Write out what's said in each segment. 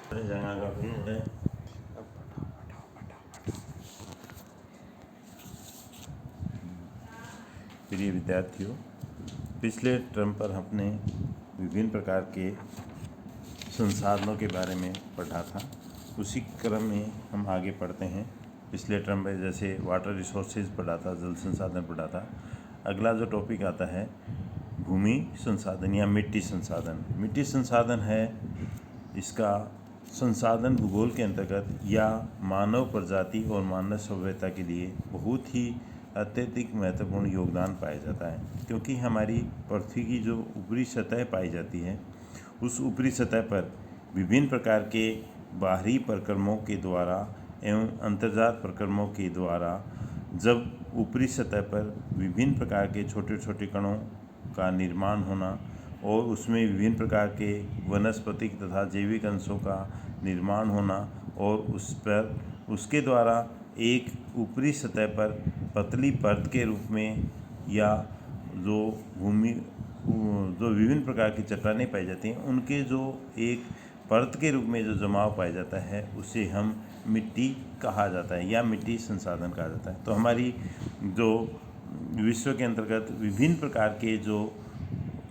प्रिय विद्यार्थियों, पिछले टर्म पर हमने विभिन्न प्रकार के संसाधनों के बारे में पढ़ा था। उसी क्रम में हम आगे पढ़ते हैं। पिछले टर्म में जैसे वाटर रिसोर्सेज पढ़ा था, जल संसाधन पढ़ा था। अगला जो टॉपिक आता है भूमि संसाधन या मिट्टी संसाधन। मिट्टी संसाधन है, इसका संसाधन भूगोल के अंतर्गत या मानव प्रजाति और मानव सभ्यता के लिए बहुत ही अत्यधिक महत्वपूर्ण योगदान पाया जाता है, क्योंकि हमारी पृथ्वी की जो ऊपरी सतह पाई जाती है, उस ऊपरी सतह पर विभिन्न प्रकार के बाहरी प्रक्रमों के द्वारा एवं अंतर्जात प्रक्रमों के द्वारा जब ऊपरी सतह पर विभिन्न प्रकार के छोटे छोटे कणों का निर्माण होना और उसमें विभिन्न प्रकार के वनस्पतिक तथा जैविक अंशों का निर्माण होना और उस पर उसके द्वारा एक ऊपरी सतह पर पतली परत के रूप में या जो विभिन्न प्रकार की चट्टानें पाई जाती हैं, उनके जो एक परत के रूप में जो जमाव पाया जाता है, उसे हम मिट्टी कहा जाता है या मिट्टी संसाधन कहा जाता है। तो हमारी जो विश्व के अंतर्गत विभिन्न प्रकार के जो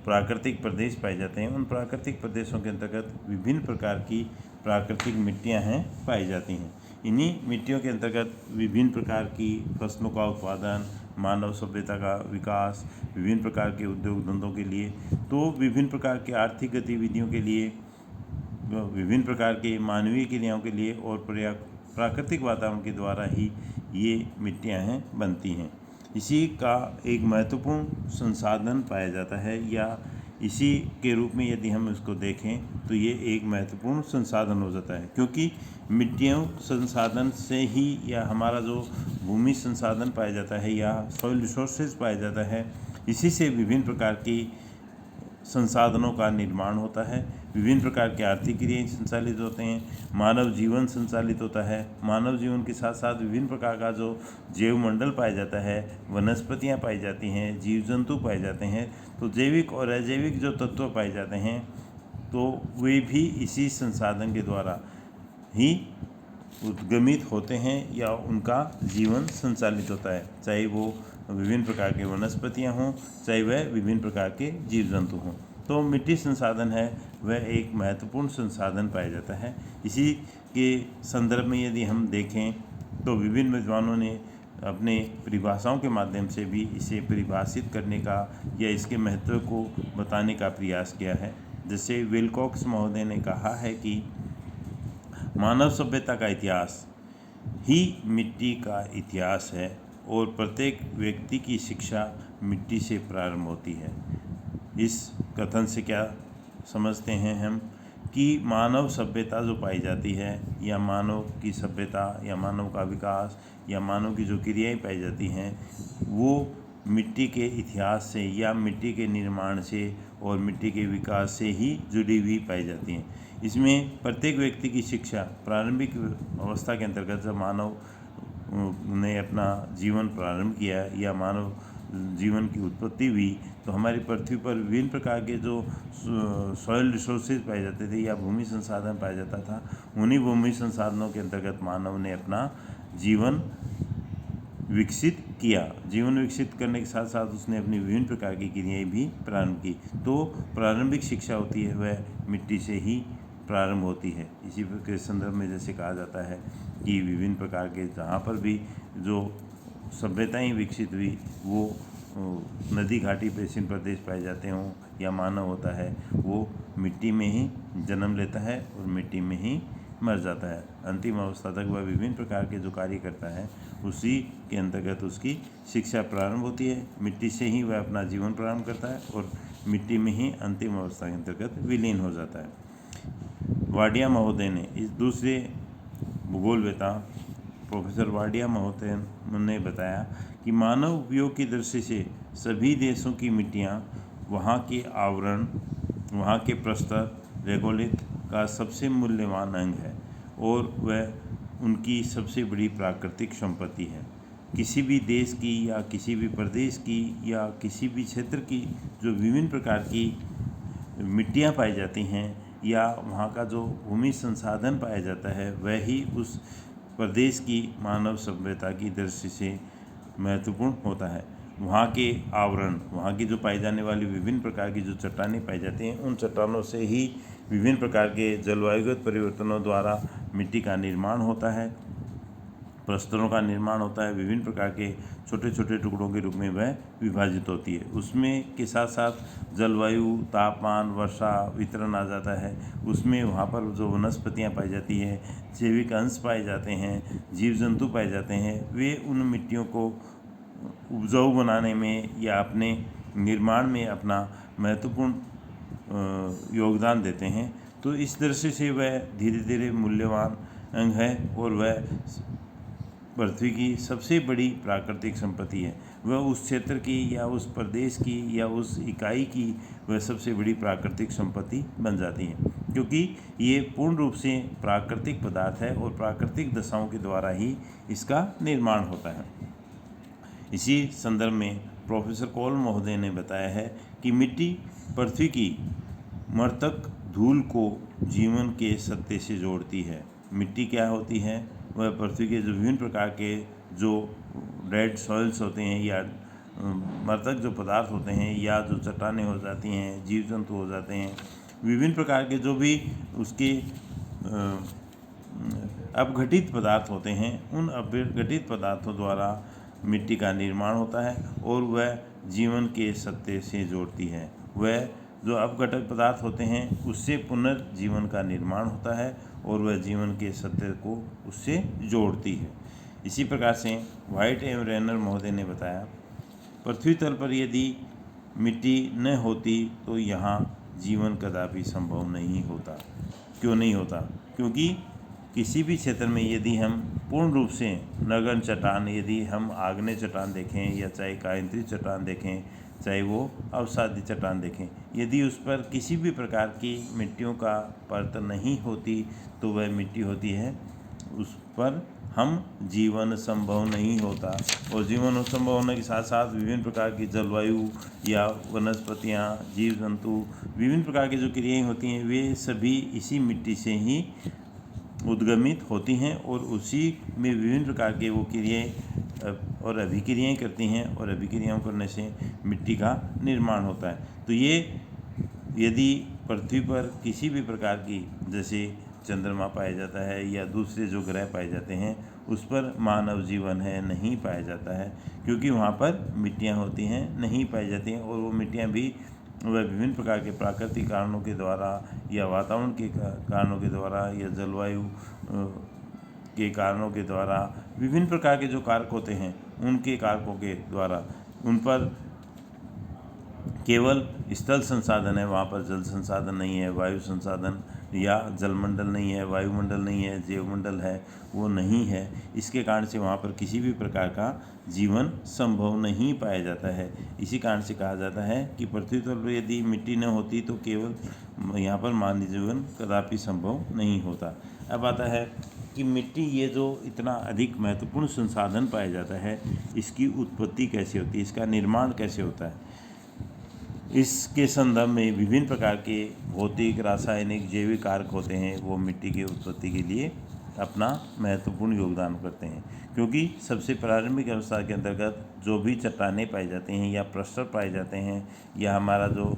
प्राकृतिक प्रदेश पाए जाते हैं, उन प्राकृतिक प्रदेशों के अंतर्गत विभिन्न प्रकार की प्राकृतिक मिट्टियां हैं पाई जाती हैं। इन्हीं मिट्टियों के अंतर्गत विभिन्न प्रकार की फसलों का उत्पादन, मानव सभ्यता का विकास, विभिन्न प्रकार के उद्योग धंधों के लिए, तो विभिन्न प्रकार के आर्थिक गतिविधियों के लिए, विभिन्न प्रकार के मानवीय क्रियाओं के लिए और प्राकृतिक वातावरण के द्वारा ही ये मिट्टियां हैं बनती हैं। इसी का एक महत्वपूर्ण संसाधन पाया जाता है, या इसी के रूप में यदि हम इसको देखें तो ये एक महत्वपूर्ण संसाधन हो जाता है, क्योंकि मिट्टियों संसाधन से ही या हमारा जो भूमि संसाधन पाया जाता है या सॉइल रिसोर्सेज पाया जाता है, इसी से विभिन्न प्रकार की संसाधनों का निर्माण होता है, विभिन्न प्रकार के आर्थिक क्रियाएं संचालित होते हैं, मानव जीवन संचालित होता है। मानव जीवन के साथ साथ विभिन्न प्रकार का जो जैव मंडल पाया जाता है, वनस्पतियां पाई जाती हैं, जीव जंतु पाए जाते हैं, तो जैविक और अजैविक जो तत्व पाए जाते हैं, तो वे भी इसी संसाधन के द्वारा ही उद्गमित होते हैं या उनका जीवन संचालित होता है, चाहे वो विभिन्न प्रकार के वनस्पतियां हों, चाहे वह विभिन्न प्रकार के जीव जंतु हों। तो मिट्टी संसाधन है वह एक महत्वपूर्ण संसाधन पाया जाता है। इसी के संदर्भ में यदि हम देखें तो विभिन्न विद्वानों ने अपने परिभाषाओं के माध्यम से भी इसे परिभाषित करने का या इसके महत्व को बताने का प्रयास किया है। जैसे विल्कॉक्स महोदय ने कहा है कि मानव सभ्यता का इतिहास ही मिट्टी का इतिहास है और प्रत्येक व्यक्ति की शिक्षा मिट्टी से प्रारंभ होती है। इस कथन से क्या समझते हैं हम कि मानव सभ्यता जो पाई जाती है या मानव की सभ्यता या मानव का विकास या मानव की जो क्रियाएं पाई जाती हैं, वो मिट्टी के इतिहास से या मिट्टी के निर्माण से और मिट्टी के विकास से ही जुड़ी हुई पाई जाती हैं। इसमें प्रत्येक व्यक्ति की शिक्षा प्रारंभिक अवस्था के अंतर्गत जब मानव ने अपना जीवन प्रारंभ किया या मानव जीवन की उत्पत्ति हुई, तो हमारी पृथ्वी पर विभिन्न प्रकार के जो सॉइल रिसोर्सेज पाए जाते थे या भूमि संसाधन पाया जाता था, उन्हीं भूमि संसाधनों के अंतर्गत मानव ने अपना जीवन विकसित किया। जीवन विकसित करने के साथ साथ उसने अपनी विभिन्न प्रकार की क्रियाएं भी प्रारंभ की। तो प्रारंभिक शिक्षा होती है वह मिट्टी से ही प्रारंभ होती है। इसी के संदर्भ में जैसे कहा जाता है कि विभिन्न प्रकार के जहाँ पर भी जो सभ्यताएं विकसित हुई, वो नदी घाटी बेसिन प्रदेश पाए जाते हों या मानव होता है, वो मिट्टी में ही जन्म लेता है और मिट्टी में ही मर जाता है। अंतिम अवस्था तक वह विभिन्न प्रकार के जो कार्य करता है, उसी के अंतर्गत उसकी शिक्षा प्रारंभ होती है। मिट्टी से ही वह अपना जीवन प्रारंभ करता है और मिट्टी में ही अंतिम अवस्था के अंतर्गत विलीन हो जाता है। वाडिया महोदय ने इस दूसरे भूगोलवेता प्रोफेसर वाडिया महोदय ने बताया कि मानव उपयोग की दृष्टि से सभी देशों की मिट्टियाँ वहाँ के आवरण, वहाँ के प्रस्तर, रेगोलिथ का सबसे मूल्यवान अंग है और वह उनकी सबसे बड़ी प्राकृतिक संपत्ति है। किसी भी देश की या किसी भी प्रदेश की या किसी भी क्षेत्र की जो विभिन्न प्रकार की मिट्टियाँ पाई जाती हैं, या वहाँ का जो भूमि संसाधन पाया जाता है वह ही उस प्रदेश की मानव सभ्यता की दृष्टि से महत्वपूर्ण होता है। वहाँ के आवरण, वहाँ की जो पाई जाने वाली विभिन्न प्रकार की जो चट्टानें पाई जाती हैं, उन चट्टानों से ही विभिन्न प्रकार के जलवायुगत परिवर्तनों द्वारा मिट्टी का निर्माण होता है, प्रस्तरों का निर्माण होता है, विभिन्न प्रकार के छोटे छोटे टुकड़ों के रूप में वह विभाजित होती है। उसमें के साथ साथ जलवायु, तापमान, वर्षा वितरण आ जाता है। उसमें वहाँ पर जो वनस्पतियाँ पाई जाती हैं, जैविक अंश पाए जाते हैं, जीव जंतु पाए जाते हैं, वे उन मिट्टियों को उपजाऊ बनाने में या अपने निर्माण में अपना महत्वपूर्ण योगदान देते हैं। तो इस दृष्टि से वह धीरे धीरे मूल्यवान अंग है और वह पृथ्वी की सबसे बड़ी प्राकृतिक संपत्ति है। वह उस क्षेत्र की या उस प्रदेश की या उस इकाई की वह सबसे बड़ी प्राकृतिक संपत्ति बन जाती है, क्योंकि ये पूर्ण रूप से प्राकृतिक पदार्थ है और प्राकृतिक दशाओं के द्वारा ही इसका निर्माण होता है। इसी संदर्भ में प्रोफेसर कौल महोदय ने बताया है कि मिट्टी पृथ्वी की मृतक धूल को जीवन के सत्य से जोड़ती है। मिट्टी क्या होती है? वह पृथ्वी के जो विभिन्न प्रकार के जो डेड सॉइल्स होते हैं या मृतक जो पदार्थ होते हैं या जो चट्टानें हो जाती हैं, जीव जंतु हो जाते हैं, विभिन्न प्रकार के जो भी उसके अपघटित पदार्थ होते हैं, उन अपघटित पदार्थों द्वारा मिट्टी का निर्माण होता है और वह जीवन के सत्य से जोड़ती है। वह जो अपघटक पदार्थ होते हैं उससे पुनर्जीवन का निर्माण होता है और वह जीवन के सत्य को उससे जोड़ती है। इसी प्रकार से व्हाइट एवं रेनर महोदय ने बताया, पृथ्वी तल पर यदि मिट्टी न होती तो यहाँ जीवन कदापि संभव नहीं होता। क्यों नहीं होता? क्योंकि किसी भी क्षेत्र में यदि हम पूर्ण रूप से नगन चट्टान, यदि हम आग्नेय चट्टान देखें या चाहे कायंत्री चट्टान देखें, चाहे वो अवसादी चट्टान देखें, यदि उस पर किसी भी प्रकार की मिट्टियों का परत नहीं होती तो वह मिट्टी होती है, उस पर हम जीवन संभव नहीं होता। और जीवन संभव होने के साथ साथ विभिन्न प्रकार की जलवायु या वनस्पतियाँ, जीव जंतु, विभिन्न प्रकार की जो क्रियाएँ होती हैं वे सभी इसी मिट्टी से ही उद्गमित होती हैं और उसी में विभिन्न प्रकार के वो क्रियाएँ और अभिक्रियाएँ करती हैं और अभिक्रियाओं करने से मिट्टी का निर्माण होता है। तो ये यदि पृथ्वी पर किसी भी प्रकार की, जैसे चंद्रमा पाया जाता है या दूसरे जो ग्रह पाए जाते हैं, उस पर मानव जीवन है नहीं पाया जाता है, क्योंकि वहाँ पर मिट्टियाँ होती हैं, नहीं पाई जाती हैं। और वो मिट्टियाँ भी वह विभिन्न प्रकार के प्राकृतिक कारणों के द्वारा या वातावरण के कारणों के द्वारा या जलवायु के कारणों के द्वारा, विभिन्न प्रकार के जो कारक होते हैं उनके कारकों के द्वारा उन पर केवल स्थल संसाधन है, वहाँ पर जल संसाधन नहीं है, वायु संसाधन या जलमंडल नहीं है, वायुमंडल नहीं है, जैवमंडल है, वो नहीं है। इसके कारण से वहाँ पर किसी भी प्रकार का जीवन संभव नहीं पाया जाता है। इसी कारण से कहा जाता है कि पृथ्वी पर यदि मिट्टी न होती तो केवल यहाँ पर मानव जीवन कदापि संभव नहीं होता। अब आता है कि मिट्टी, ये जो इतना अधिक महत्वपूर्ण संसाधन पाया जाता है, इसकी उत्पत्ति कैसे होती है, इसका निर्माण कैसे होता है। इसके संदर्भ में विभिन्न प्रकार के भौतिक, रासायनिक, जैविक कारक होते हैं, वो मिट्टी की उत्पत्ति के लिए अपना महत्वपूर्ण योगदान करते हैं। क्योंकि सबसे प्रारंभिक अवस्था के अंतर्गत जो भी चट्टानें पाई जाती हैं या प्रस्तर पाए जाते हैं या हमारा जो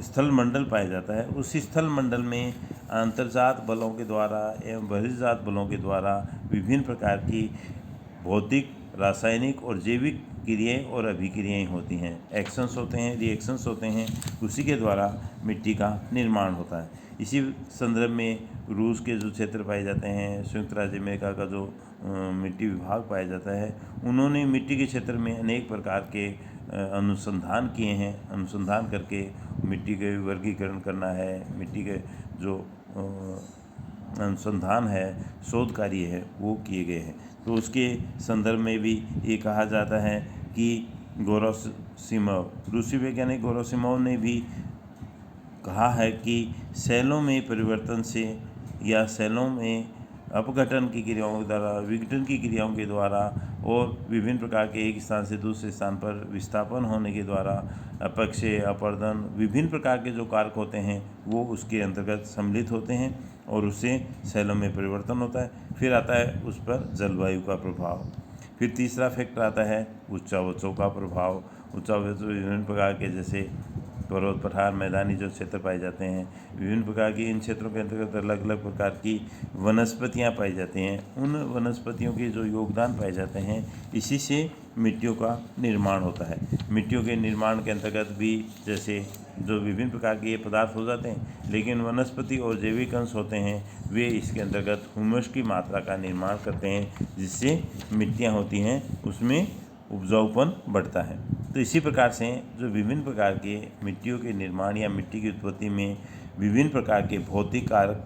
स्थल मंडल पाया जाता है, उस स्थल मंडल में अंतर्जात बलों के द्वारा एवं बहिर्जात बलों के द्वारा विभिन्न प्रकार की भौतिक, रासायनिक और जैविक क्रियाएँ और अभिक्रियाएँ होती हैं, एक्शंस होते हैं, रिएक्शंस होते हैं, उसी के द्वारा मिट्टी का निर्माण होता है। इसी संदर्भ में रूस के जो क्षेत्र पाए जाते हैं, संयुक्त राज्य अमेरिका का जो मिट्टी विभाग पाया जाता है, उन्होंने मिट्टी के क्षेत्र में अनेक प्रकार के अनुसंधान किए हैं। अनुसंधान करके मिट्टी के वर्गीकरण करना है, मिट्टी के जो अनुसंधान है, शोध कार्य है, वो किए गए हैं। तो उसके संदर्भ में भी ये कहा जाता है कि गेरासिमोव, रूसी वैज्ञानिक गेरासिमोव ने भी कहा है कि सेलों में परिवर्तन से या सेलों में अपघटन की क्रियाओं के द्वारा, विघटन की क्रियाओं के द्वारा और विभिन्न प्रकार के एक स्थान से दूसरे स्थान पर विस्थापन होने के द्वारा, अपक्षय, अपर्दन, विभिन्न प्रकार के जो कारक होते हैं वो उसके अंतर्गत सम्मिलित होते हैं और उससे सेलों में परिवर्तन होता है। फिर आता है उस पर जलवायु का प्रभाव। फिर तीसरा फैक्टर आता है उच्चावचों का प्रभाव। उच्चावच विभिन्न प्रकार के, जैसे पर्वत, पठार, मैदानी जो क्षेत्र पाए जाते हैं, विभिन्न प्रकार की इन क्षेत्रों के अंतर्गत अलग अलग प्रकार की वनस्पतियां पाई जाती हैं। उन वनस्पतियों के जो योगदान पाए जाते हैं, इसी से मिट्टियों का निर्माण होता है। मिट्टियों के निर्माण के अंतर्गत भी जैसे जो विभिन्न प्रकार के ये पदार्थ हो जाते हैं, लेकिन वनस्पति और जैविक अंश होते हैं वे इसके अंतर्गत ह्यूमस की मात्रा का निर्माण करते हैं, जिससे मिट्टियाँ होती हैं उसमें उपजाऊपन बढ़ता है। तो इसी प्रकार से जो विभिन्न प्रकार के मिट्टियों के निर्माण या मिट्टी की उत्पत्ति में विभिन्न प्रकार के भौतिक कारक,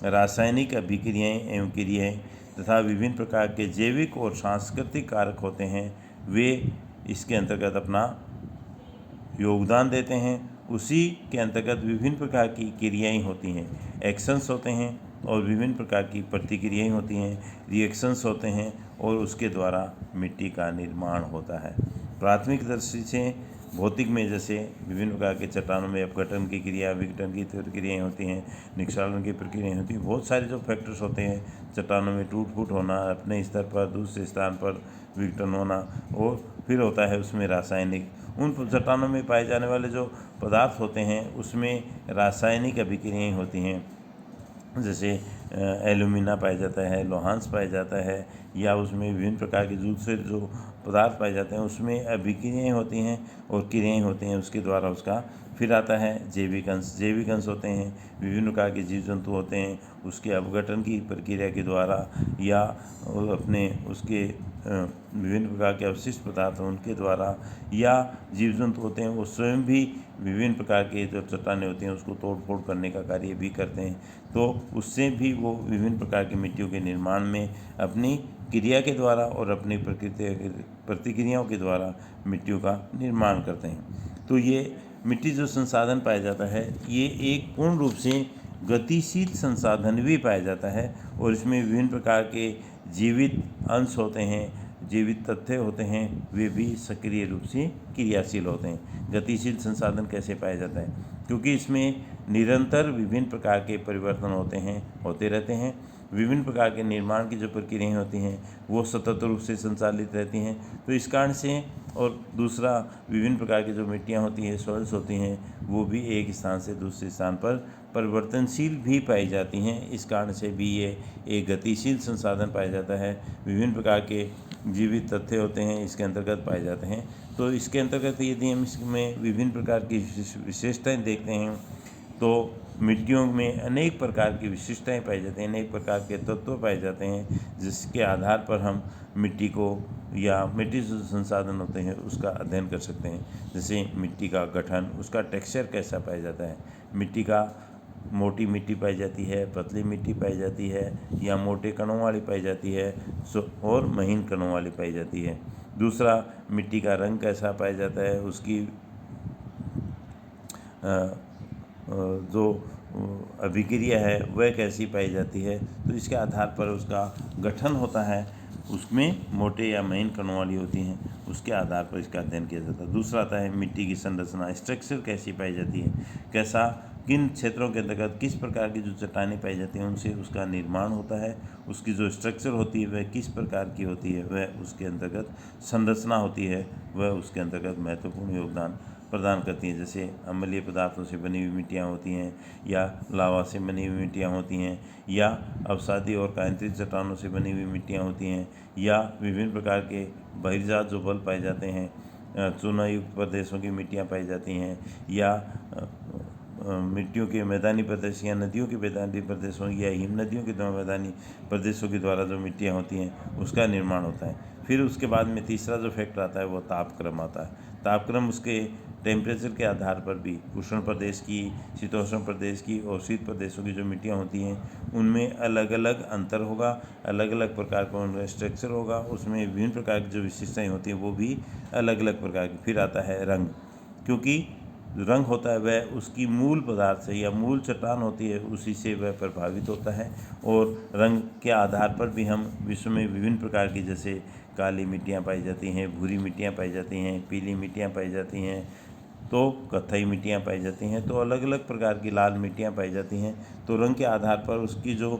रासायनिक अभिक्रियाएं एवं क्रियाएं तथा विभिन्न प्रकार के जैविक और सांस्कृतिक कारक होते हैं, वे इसके अंतर्गत अपना योगदान देते हैं। उसी के अंतर्गत विभिन्न प्रकार की क्रियाएं होती हैं, एक्शंस होते हैं, और विभिन्न प्रकार की प्रतिक्रियाएं होती हैं, रिएक्शंस होते हैं, और उसके द्वारा मिट्टी का निर्माण होता है। प्राथमिक दृष्टि से भौतिक में जैसे विभिन्न प्रकार के चट्टानों में अपघटन की क्रिया, विघटन की प्रक्रियाएँ होती हैं, निक्षालन की प्रक्रियाएँ होती हैं, बहुत सारे जो फैक्टर्स होते हैं, चट्टानों में टूट फूट होना, अपने स्तर पर दूसरे स्थान पर विघटन होना, और फिर होता है उसमें रासायनिक, उन चट्टानों में पाए जाने वाले जो पदार्थ होते हैं उसमें रासायनिक अभिक्रियाएँ होती हैं, जैसे एल्यूमिना पाया जाता है, लोहांश पाया जाता है, या उसमें विभिन्न प्रकार के दूसरे जो पदार्थ पाए जाते हैं उसमें अभिक्रियाएँ होती हैं और क्रियाएँ होती हैं उसके द्वारा उसका। फिर आता है जैविक अंश। जैविक अंश होते हैं विभिन्न प्रकार के जीव जंतु होते हैं, उसके अपघटन की प्रक्रिया के द्वारा या अपने उसके विभिन्न प्रकार के अवशिष्ट पदार्थ उनके द्वारा, या जीव जंतु होते हैं वो स्वयं भी विभिन्न प्रकार के जो चट्टानें होती हैं उसको तोड़ फोड़ करने का कार्य भी करते हैं। तो उससे भी वो विभिन्न प्रकार की मिट्टियों के निर्माण में अपनी क्रिया के द्वारा और अपनी प्रतिक्रियाओं के द्वारा मिट्टियों का निर्माण करते हैं। तो ये मिट्टी जो संसाधन पाया जाता है, ये एक पूर्ण रूप से गतिशील संसाधन भी पाया जाता है, और इसमें विभिन्न प्रकार के जीवित अंश होते हैं, जीवित तथ्य होते हैं, वे भी सक्रिय रूप से क्रियाशील होते हैं। गतिशील संसाधन कैसे पाया जाता है? क्योंकि इसमें निरंतर विभिन्न प्रकार के परिवर्तन होते रहते हैं। विभिन्न प्रकार के निर्माण की जो प्रक्रियाएँ होती हैं वो सतत रूप से संचालित रहती हैं। तो इस कारण से, और दूसरा विभिन्न प्रकार की जो मिट्टियाँ होती हैं, सॉइल्स होती हैं, वो भी एक स्थान से दूसरे स्थान पर परिवर्तनशील भी पाई जाती हैं। इस कारण से भी ये एक गतिशील संसाधन पाया जाता है। विभिन्न प्रकार के जीवित तथ्य होते हैं इसके अंतर्गत पाए जाते हैं। तो इसके अंतर्गत यदि हम इसमें विभिन्न प्रकार की विशेषताएँ देखते हैं तो मिट्टियों में अनेक प्रकार की विशिष्टताएँ पाई जाती हैं, अनेक प्रकार के तत्व पाए जाते हैं, जिसके आधार पर हम मिट्टी को या मिट्टी जो संसाधन होते हैं उसका अध्ययन कर सकते हैं। जैसे मिट्टी का गठन, उसका टेक्सचर कैसा पाया जाता है, मिट्टी का मोटी मिट्टी पाई जाती है, पतली मिट्टी पाई जाती है, या मोटे कणों वाली पाई जाती है और महीन कणों वाली पाई जाती है। दूसरा, मिट्टी का रंग कैसा पाया जाता है, उसकी जो अभिक्रिया है वह कैसी पाई जाती है। तो इसके आधार पर उसका गठन होता है, उसमें मोटे या महीन कणों वाली होती हैं, उसके आधार पर इसका अध्ययन किया जाता है। दूसरा आता है मिट्टी की संरचना, स्ट्रक्चर कैसी पाई जाती है, कैसा किन क्षेत्रों के अंतर्गत किस प्रकार की जो चट्टानें पाई जाती हैं उनसे उसका निर्माण होता है, उसकी जो स्ट्रक्चर होती है वह किस प्रकार की होती है, वह उसके अंतर्गत संरचना होती है, वह उसके अंतर्गत महत्वपूर्ण योगदान प्रदान करती हैं। जैसे अम्लीय पदार्थों से बनी हुई मिट्टियाँ होती हैं, या लावा से बनी हुई मिट्टियाँ होती हैं, या अवसादी और कायांतरित चट्टानों से बनी हुई मिट्टियाँ होती हैं, या विभिन्न प्रकार के बहिर्जात जो बल पाए जाते हैं, चूनायुक्त प्रदेशों की मिट्टियाँ पाई जाती हैं, या मिट्टियों के मैदानी प्रदेश या नदियों के मैदानी प्रदेशों या हिम नदियों के द्वारा मैदानी प्रदेशों के द्वारा जो मिट्टियाँ होती हैं उसका निर्माण होता है। फिर उसके बाद में तीसरा जो फैक्टर आता है वो तापक्रम आता है। तापक्रम उसके टेम्परेचर के आधार पर भी उष्ण प्रदेश की, शीतोष्ण प्रदेश की और शीत प्रदेशों की जो मिट्टियाँ होती हैं उनमें अलग अलग अंतर होगा, अलग अलग प्रकार का उनका स्ट्रक्चर होगा, उसमें विभिन्न प्रकार की जो विशेषताएँ होती हैं वो भी अलग अलग प्रकार की। फिर आता है रंग, क्योंकि रंग होता है वह उसकी मूल पदार्थ से या मूल चट्टान होती है उसी से वह प्रभावित होता है। और रंग के आधार पर भी हम विश्व में विभिन्न प्रकार की, जैसे काली मिट्टियाँ पाई जाती हैं, भूरी मिट्टियाँ पाई जाती हैं, पीली मिट्टियाँ पाई जाती हैं, तो कत्थई मिट्टियाँ पाई जाती हैं, तो अलग अलग प्रकार की लाल मिट्टियाँ पाई जाती हैं। तो रंग के आधार पर उसकी जो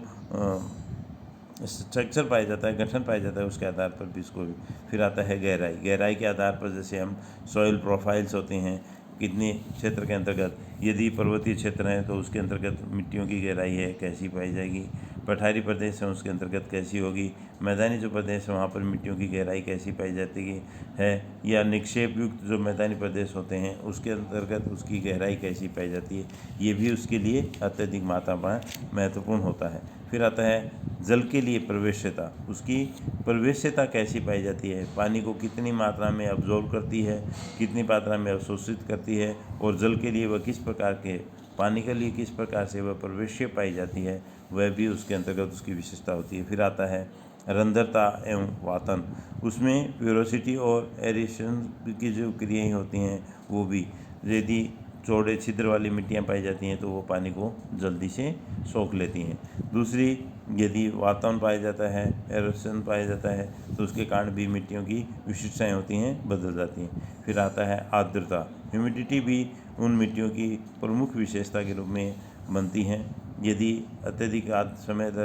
स्ट्रक्चर पाया जाता है, गठन पाया जाता है, उसके आधार पर भी इसको। फिर आता है गहराई। गहराई के आधार पर जैसे हम सॉइल प्रोफाइल्स होते हैं, कितने क्षेत्र के अंतर्गत, यदि पर्वतीय क्षेत्र है तो उसके अंतर्गत मिट्टियों की गहराई है कैसी पाई जाएगी, पठारी प्रदेश है उसके अंतर्गत कैसी होगी, मैदानी जो प्रदेश है वहाँ पर मिट्टियों की गहराई कैसी पाई जाती है, या निक्षेप युक्त जो मैदानी प्रदेश होते हैं उसके अंतर्गत उसकी गहराई कैसी पाई जाती है, ये भी उसके लिए अत्यधिक मात्रा में महत्वपूर्ण होता है। फिर आता है जल के लिए प्रवेश्यता। उसकी प्रवेश्यता कैसी पाई जाती है, पानी को कितनी मात्रा में अब्जॉर्व करती है, कितनी मात्रा में अवशोषित करती है, और जल के लिए वह किस प्रकार के, पानी के लिए किस प्रकार से वह प्रवेश्य पाई जाती है, वह भी उसके अंतर्गत उसकी विशेषता होती है। फिर आता है रंध्रता एवं वातन। उसमें प्यूरोसिटी और एरेशन की जो क्रियाएँ होती हैं वो भी, यदि चौड़े छिद्र वाली मिट्टियाँ पाई जाती हैं तो वो पानी को जल्दी से सोख लेती हैं। दूसरी, यदि वातावरण पाया जाता है, एरोशन पाया जाता है, तो उसके कारण भी मिट्टियों की विशेषताएँ होती हैं, बदल जाती हैं। फिर आता है आर्द्रता। ह्यूमिडिटी भी उन मिट्टियों की प्रमुख विशेषता के रूप में बनती हैं। यदि अत्यधिक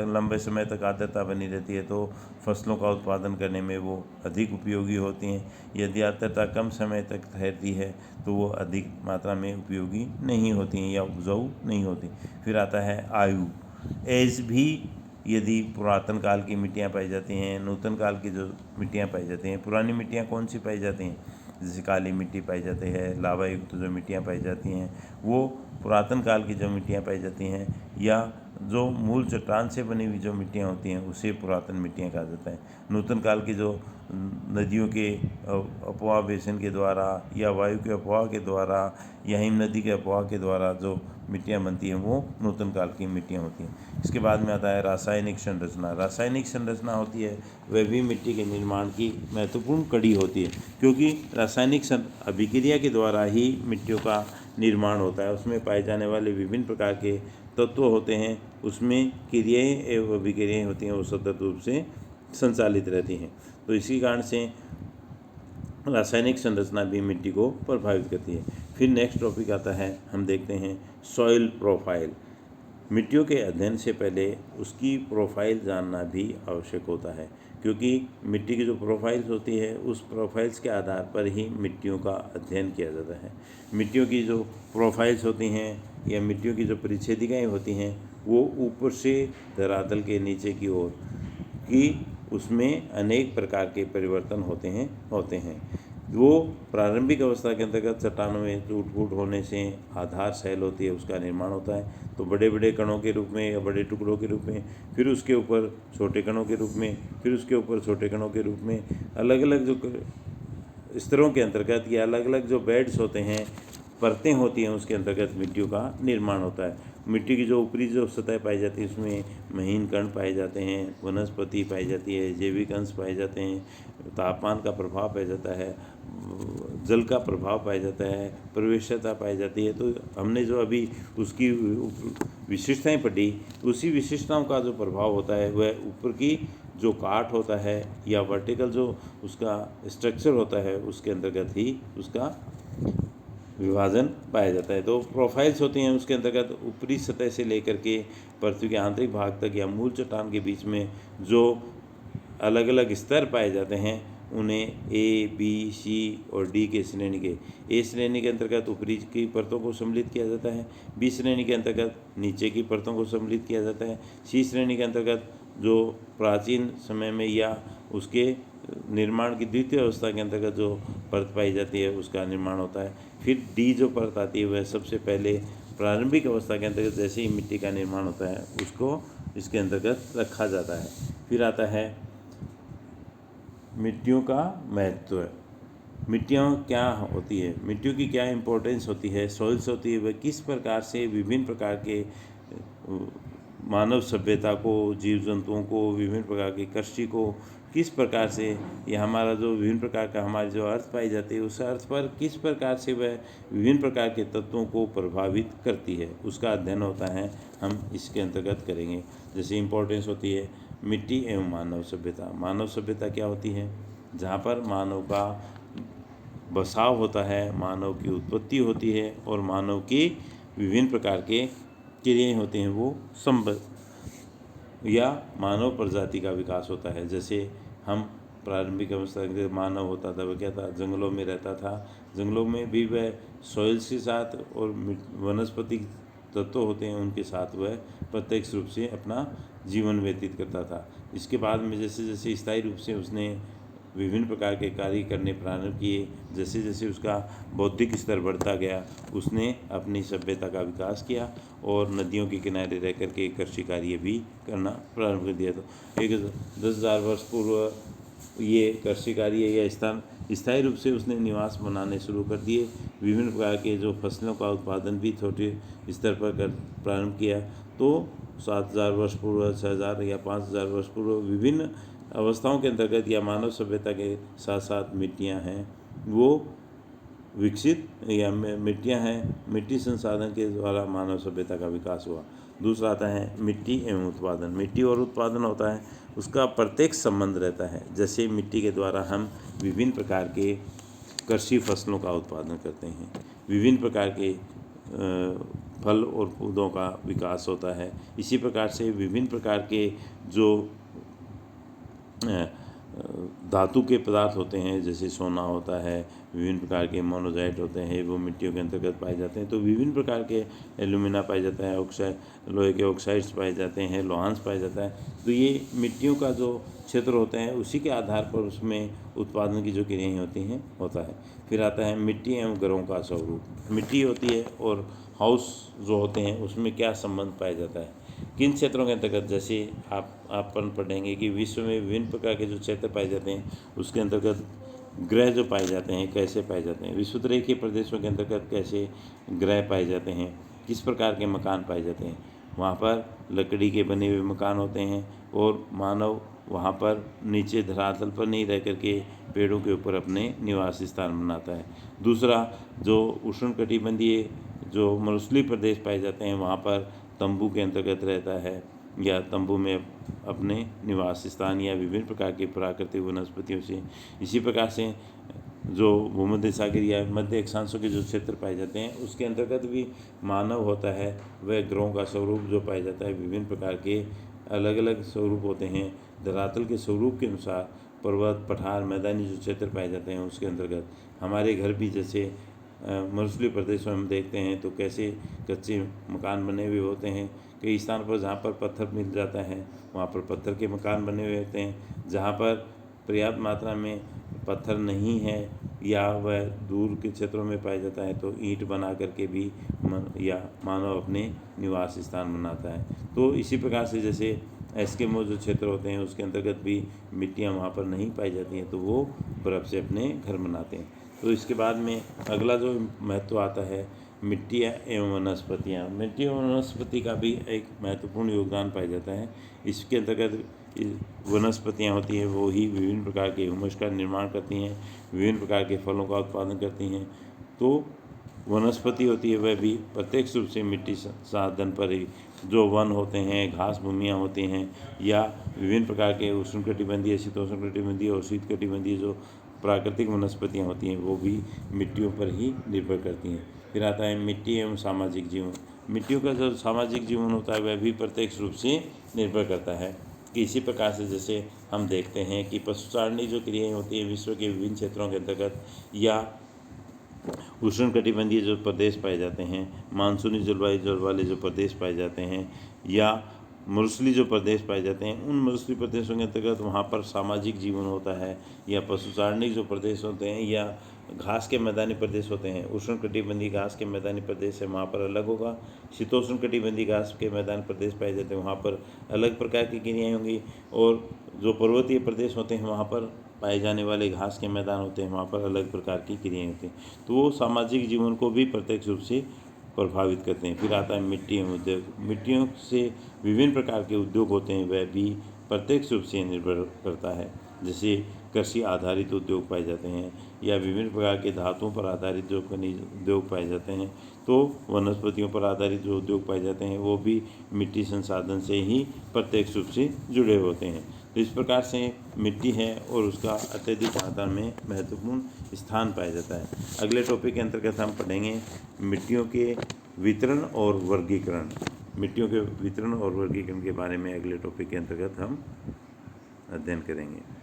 लंबे समय तक आर्द्रता बनी रहती है तो फसलों का उत्पादन करने में वो अधिक उपयोगी होती हैं। यदि आर्द्रता कम समय तक ठहरती है तो वो अधिक मात्रा में उपयोगी नहीं होती हैं या उपजाऊ नहीं होती। फिर आता है आयु। एज भी, यदि पुरातन काल की मिट्टियाँ पाई जाती हैं, नूतन काल की जो मिट्टियाँ पाई जाती हैं। पुरानी मिट्टियाँ कौन सी पाई जाती हैं, जैसे काली मिट्टी पाई जाती है, लावा युक्त जो मिट्टियाँ पाई जाती हैं वो पुरातन काल की जो मिट्टियाँ पाई जाती हैं, या जो मूल चट्टान से बनी हुई जो मिट्टियाँ होती हैं उसे पुरातन मिट्टियाँ कहा जाता है। नूतन काल की जो नदियों के अफवाह बेसिन के द्वारा, या वायु के अफवाह के द्वारा, या हिम नदी के अफवाह के द्वारा जो मिट्टियाँ बनती हैं वो नूतन काल की मिट्टियाँ होती हैं। इसके बाद में आता है रासायनिक संरचना। रासायनिक संरचना होती है वह भी मिट्टी के निर्माण की महत्वपूर्ण कड़ी होती है, क्योंकि रासायनिक अभिक्रिया के द्वारा ही मिट्टियों का निर्माण होता है। उसमें पाए जाने वाले विभिन्न प्रकार के तत्व होते हैं, उसमें क्रियाएँ एवं अभिक्रियाएँ होती हैं, वो सतत रूप से संचालित रहती हैं। तो इसी कारण से रासायनिक संरचना भी मिट्टी को प्रभावित करती है। फिर नेक्स्ट टॉपिक आता है, हम देखते हैं सॉइल प्रोफाइल। मिट्टियों के अध्ययन से पहले उसकी प्रोफाइल जानना भी आवश्यक होता है, क्योंकि मिट्टी की जो प्रोफाइल्स होती है उस प्रोफाइल्स के आधार पर ही मिट्टियों का अध्ययन किया जाता है। मिट्टियों की जो प्रोफाइल्स होती हैं या मिट्टियों की जो परिच्छेदिकाएँ होती हैं वो ऊपर से धरातल के नीचे की ओर की, उसमें अनेक प्रकार के परिवर्तन होते हैं। वो प्रारंभिक अवस्था के अंतर्गत चट्टानों में टूट फूट होने से आधार शैल होती है, उसका निर्माण होता है। तो बड़े बड़े कणों के रूप में या बड़े टुकड़ों के रूप में, फिर उसके ऊपर छोटे कणों के रूप में, फिर उसके ऊपर छोटे कणों के रूप में, अलग अलग जो स्तरों के अंतर्गत या अलग अलग जो बेड्स होते हैं, परतें होती हैं, उसके अंतर्गत मिट्टियों का निर्माण होता है। मिट्टी की जो ऊपरी जो सतह पाई जाती है उसमें महीन कण पाए जाते हैं, वनस्पति पाई जाती है, जैविक अंश पाए जाते हैं, तापमान का प्रभाव पाया जाता है, जल का प्रभाव पाया जाता है, प्रवेश्यता पाई जाती है। तो हमने जो अभी उसकी विशिष्टताएं पढ़ी, उसी विशिष्टताओं का जो प्रभाव होता है वह ऊपर की जो काट होता है या वर्टिकल जो उसका स्ट्रक्चर होता है उसके अंतर्गत ही उसका विभाजन पाया जाता है। तो प्रोफाइल्स होती हैं उसके अंतर्गत ऊपरी सतह से लेकर के पृथ्वी के आंतरिक भाग तक या मूल चट्टान के बीच में जो अलग अलग स्तर पाए जाते हैं उन्हें ए, बी, सी और डी के श्रेणी के, ए श्रेणी के अंतर्गत ऊपरी की परतों को सम्मिलित किया जाता है, बी श्रेणी के अंतर्गत नीचे की परतों को सम्मिलित किया जाता है, सी श्रेणी के अंतर्गत जो प्राचीन समय में या उसके निर्माण की द्वितीय अवस्था के अंतर्गत जो परत पाई जाती है उसका निर्माण होता है। फिर डी जो परत आती है वह सबसे पहले प्रारंभिक अवस्था के अंतर्गत जैसे ही मिट्टी का निर्माण होता है उसको इसके अंतर्गत रखा जाता है। फिर आता है मिट्टियों का महत्व। मिट्टियाँ क्या होती है, मिट्टियों की क्या इम्पोर्टेंस होती है, सॉइल्स होती है, वह किस प्रकार से विभिन्न प्रकार के मानव सभ्यता को, जीव जंतुओं को, विभिन्न प्रकार की कृषि को, किस प्रकार से ये हमारा जो विभिन्न प्रकार का हमारे जो अर्थ पाई जाती है उस अर्थ पर किस प्रकार से वह विभिन्न प्रकार के तत्वों को प्रभावित करती है, उसका अध्ययन होता है, हम इसके अंतर्गत करेंगे। जैसे इम्पोर्टेंस होती है मिट्टी एवं मानव सभ्यता। मानव सभ्यता क्या होती है? जहाँ पर मानव का बसाव होता है, मानव की उत्पत्ति होती है और मानव की विभिन्न प्रकार के क्रियाएँ होते हैं, वो या मानव प्रजाति का विकास होता है। जैसे हम प्रारंभिक अवस्था के मानव होता था, वह क्या था? जंगलों में रहता था। जंगलों में भी वह सॉइल्स के साथ और वनस्पति तत्व होते हैं उनके साथ वह प्रत्यक्ष रूप से अपना जीवन व्यतीत करता था। इसके बाद में जैसे जैसे स्थायी रूप से उसने विभिन्न प्रकार के कार्य करने प्रारंभ किए, जैसे जैसे उसका बौद्धिक स्तर बढ़ता गया, उसने अपनी सभ्यता का विकास किया और नदियों के किनारे रह कर के कृषि कार्य भी करना प्रारंभ कर दिया। तो एक 10,000 वर्ष पूर्व ये कृषि कार्य या स्थान स्थायी रूप से उसने निवास बनाने शुरू कर दिए। विभिन्न प्रकार के जो फसलों का उत्पादन भी छोटे स्तर पर कर प्रारंभ किया। तो 7,000 वर्ष पूर्व, 6,000 या 5,000 वर्ष पूर्व विभिन्न अवस्थाओं के अंतर्गत या मानव सभ्यता के साथ साथ मिट्टियाँ हैं वो विकसित या मिट्टियाँ हैं, मिट्टी संसाधन के द्वारा मानव सभ्यता का विकास हुआ। दूसरा आता है मिट्टी एवं उत्पादन। मिट्टी और उत्पादन होता है, उसका प्रत्यक्ष संबंध रहता है। जैसे मिट्टी के द्वारा हम विभिन्न प्रकार के कृषि फसलों का उत्पादन करते हैं, विभिन्न प्रकार के फल और पौधों का विकास होता है। इसी प्रकार से विभिन्न प्रकार के जो धातु के पदार्थ होते हैं, जैसे सोना होता है, विभिन्न प्रकार के मोनोजाइट होते हैं, वो मिट्टियों के अंतर्गत पाए जाते हैं। तो विभिन्न प्रकार के एल्यूमिना पाया जाता है, ऑक्साइड, लोहे के ऑक्साइड्स पाए जाते हैं, लोहांस पाया जाता है। तो ये मिट्टियों का जो क्षेत्र होता है उसी के आधार पर उसमें उत्पादन की जो क्रियाएँ होती हैं होता है। फिर आता है मिट्टी एवं घरों का स्वरूप। मिट्टी होती है और हाउस जो होते हैं उसमें क्या संबंध पाया जाता है, किन क्षेत्रों के अंतर्गत। जैसे आप पढ़ेंगे कि विश्व में विभिन्न प्रकार के जो क्षेत्र पाए जाते हैं उसके अंतर्गत ग्रह जो पाए जाते हैं कैसे पाए जाते हैं, विषुवतरेखीय प्रदेशों के अंतर्गत कैसे ग्रह पाए जाते हैं, किस प्रकार के मकान पाए जाते हैं। वहाँ पर लकड़ी के बने हुए मकान होते हैं और मानव वहाँ पर नीचे धरातल पर नहीं रह करके पेड़ों के ऊपर अपने निवास स्थान बनाता है। दूसरा, जो उष्णकटिबंधीय जो मरुस्थलीय प्रदेश पाए जाते हैं वहाँ पर तंबू के अंतर्गत रहता है या तंबू में अपने निवास स्थान या विभिन्न प्रकार की प्राकृतिक वनस्पतियों से। इसी प्रकार से जो भूमध्य सागर या मध्य अक्षांशों के जो क्षेत्र पाए जाते हैं उसके अंतर्गत भी मानव होता है, वह ग्रहों का स्वरूप जो पाया जाता है। विभिन्न प्रकार के अलग अलग स्वरूप होते हैं। धरातल के स्वरूप के अनुसार पर्वत, पठार, मैदानी जो क्षेत्र पाए जाते हैं उसके अंतर्गत हमारे घर भी जैसे मरुस्थलीय प्रदेश में हम देखते हैं तो कैसे कच्चे मकान बने हुए होते हैं। कई स्थान पर जहाँ पर पत्थर मिल जाता है वहाँ पर पत्थर के मकान बने हुए होते हैं। जहाँ पर पर्याप्त मात्रा में पत्थर नहीं है या वह दूर के क्षेत्रों में पाया जाता है तो ईंट बना करके भी या मानव अपने निवास स्थान बनाता है। तो इसी प्रकार से जैसे एस्किमो जो क्षेत्र होते हैं उसके अंतर्गत भी मिट्टियाँ वहाँ पर नहीं पाई जाती हैं तो वो बर्फ़ से अपने घर बनाते हैं। तो इसके बाद में अगला जो महत्व आता है मिट्टियाँ एवं वनस्पतियाँ। मिट्टी एवं वनस्पति का भी एक महत्वपूर्ण योगदान पाया जाता है। इसके अंतर्गत वनस्पतियाँ होती हैं वो ही विभिन्न प्रकार के ह्यूमस का निर्माण करती हैं, विभिन्न प्रकार के फलों का उत्पादन करती हैं। तो वनस्पति होती है वह भी प्रत्यक्ष रूप से मिट्टी साधन पर ही, जो वन होते हैं, घास भूमियाँ होती हैं या विभिन्न प्रकार के उष्णकटिबंधीय, शीतोष्णकटिबंधीय और शीतकटिबंधीय जो प्राकृतिक वनस्पतियाँ होती हैं वो भी मिट्टियों पर ही निर्भर करती हैं। फिर आता है मिट्टी एवं सामाजिक जीवन। मिट्टियों का जो सामाजिक जीवन होता है वह भी प्रत्यक्ष रूप से निर्भर करता है कि इसी प्रकार से जैसे हम देखते हैं कि पशुचारणी जो क्रियाएँ होती हैं विश्व के विभिन्न क्षेत्रों के अंतर्गत या उष्णकटिबंधीय जो प्रदेश पाए जाते हैं, मानसूनी जलवायु वाले जो प्रदेश पाए जाते हैं या मरुस्थलीय जो प्रदेश पाए जाते हैं, उन मरुस्थलीय प्रदेशों के अंतर्गत वहाँ पर सामाजिक जीवन होता है। या पशुचारणिक जो प्रदेश होते हैं या घास के मैदानी प्रदेश होते हैं, उष्णकटिबंधीय घास के मैदानी प्रदेश है वहाँ पर अलग होगा, शीतोष्णकटिबंधीय घास के मैदानी प्रदेश पाए जाते हैं वहाँ पर अलग प्रकार की क्रियाएँ होंगी। और जो पर्वतीय प्रदेश होते हैं वहाँ पर पाए जाने वाले घास के मैदान होते हैं वहाँ पर अलग प्रकार की क्रियाएँ होती हैं। तो वो सामाजिक जीवन को भी प्रत्यक्ष रूप से प्रभावित करते हैं। फिर आता है मिट्टी एवं उद्योग। मिट्टियों से विभिन्न प्रकार के उद्योग होते हैं वह भी प्रत्यक्ष रूप से निर्भर करता है। जैसे कृषि आधारित उद्योग पाए जाते हैं या विभिन्न प्रकार के धातुओं पर आधारित जो खनिज उद्योग पाए जाते हैं, तो वनस्पतियों पर आधारित जो उद्योग पाए जाते हैं वो भी मिट्टी संसाधन से ही प्रत्यक्ष रूप से जुड़े होते हैं। तो इस प्रकार से मिट्टी है और उसका अत्यधिक मात्रा में महत्वपूर्ण स्थान पाया जाता है। अगले टॉपिक के अंतर्गत हम पढ़ेंगे मिट्टियों के वितरण और वर्गीकरण। मिट्टियों के वितरण और वर्गीकरण के बारे में अगले टॉपिक के अंतर्गत हम अध्ययन करेंगे।